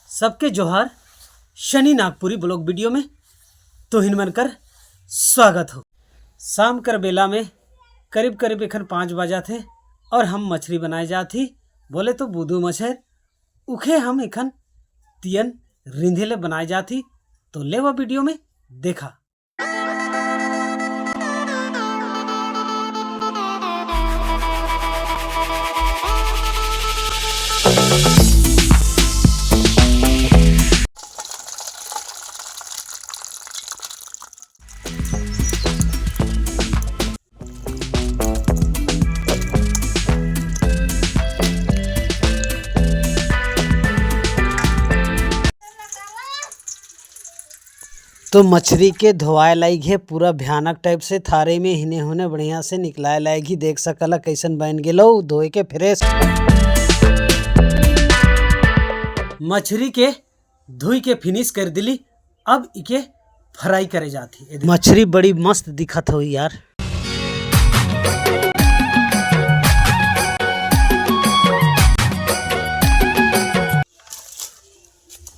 सबके जोहार। Shani Nagpuri blog video में तो हिनमनकर स्वागत हो। शाम कर बेला में करीब करीब एखन 5 बजा थे और हम मछली बनाए जाती। बोले तो बुधू मछर उखे हम एखन तियन रिंधेले बनाए जाती। तो ले वो वीडियो में देखा। तो मछली के धोवाए लायक है पूरा भयानक टाइप से थारे में हिने होने बढ़िया से निकलाए लायक ही देख सकला कैसन बन गेलो धोए के फ्रेश। मछली के धोई के फिनिश कर दिली। अब इके फ्राई करे जाती। मछली बड़ी मस्त दिखत हो यार।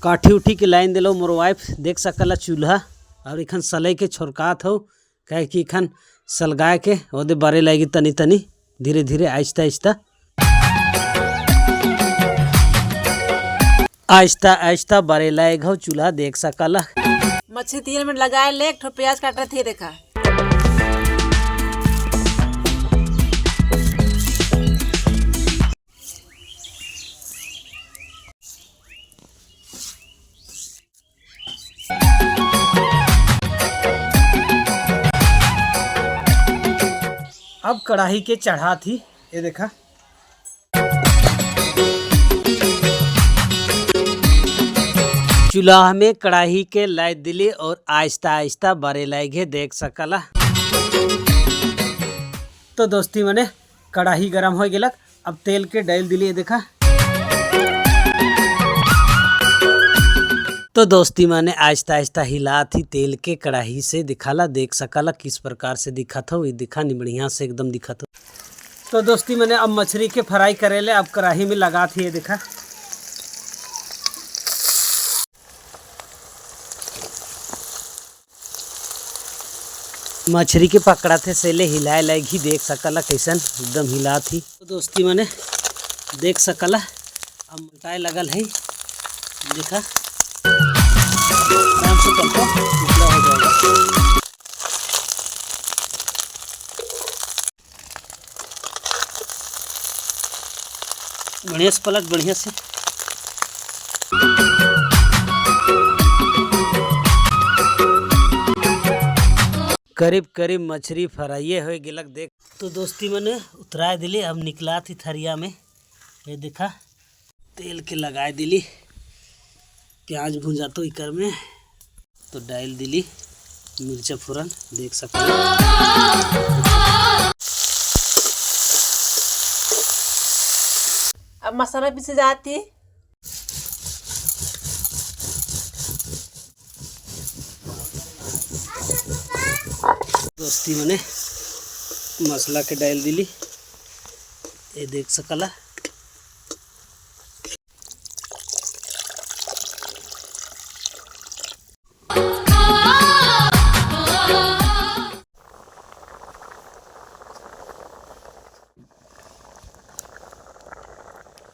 काठी उठी के लाइन दिलो मोर वाइफ देख सकला चूल्हा और इखन सलाई के छोरकात हो कहे कि इखन सलगाए के ओदे बारे लागी तनी तनी धीरे धीरे आहिस्ता आहिस्ता आहिस्ता आहिस्ता बारे लाएग हो चूल्हा देख सकला। मछली 3 मिनट लगाए ले एक ठो प्याज काटा थे देखा। अब कढ़ाई के चढ़ा थी ये देखा। चूल्हा में कढ़ाई के लाई दिली और आहिस्ता आहिस्ता बारे लाएगे देख सकला। तो दोस्ती मने कढ़ाई गरम हो गेलक। अब तेल के डाल दिली ये देखा। तो दोस्ती माने आहिस्ता आहिस्ता हिला थी तेल के कढ़ाई से दिखाला देख सकला किस प्रकार से दिखत हो। ये दिखा नहीं बढ़िया से एकदम दिखत हो। तो दोस्ती मैंने अब मछली के फ्राई करेले अब कढ़ाई में लगा थी ये देखा। मछली के पकड़ा थे सेले हिलाए लायक ही देख सकला कैसन एकदम हिला थी। तो दोस्ती मैंने देख सकला अब मलटाए लगल है देखा। आराम से करता निकला हो जाएगा। बढ़िया से पलट बढ़िया से। करीब करीब मछली फ्राई हो गेलक देख। तो दोस्ती मैंने उतरा दिली अब निकला थी थरिया में ये देखा। तेल के लगाए दिली प्याज भुंजा तो इकर में तो डाल दिली मिर्चा फुरन देख सकते। अब मसाला पीसे जाती। दोस्ती मैंने मसाला के डाल दिली ये देख सकला।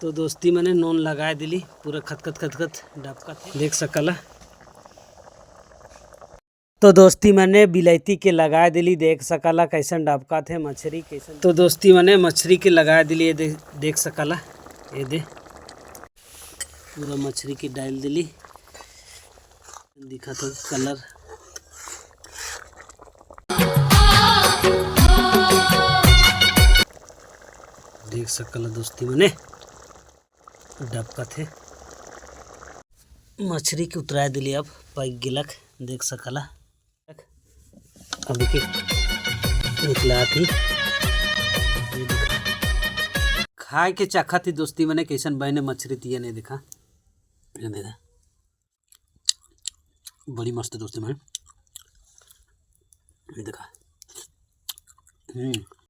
तो दोस्ती मैंने नून लगाए दिली पूरा खतखत खतखत डबका देख सकला। तो दोस्ती मैंने बिलायती के लगाए दिली देख सकला कैसन डबका थे मछली कैसन। तो दोस्ती मैंने मछली के लगाए दिली ये देख सकला ये दे पूरा मछली की डाल दिली दिखा तो कलर। देख सकला दोस्ती मैंने डबका थे मछली के उतरा दिली अब पक गिलक देख सकला। अभी के निकला थी खाए के चाखा थी दोस्ती मैंने कैसन बहने मछली थी नहीं देखा। देखा बड़ी मस्त दोस्ती मैंने देखा।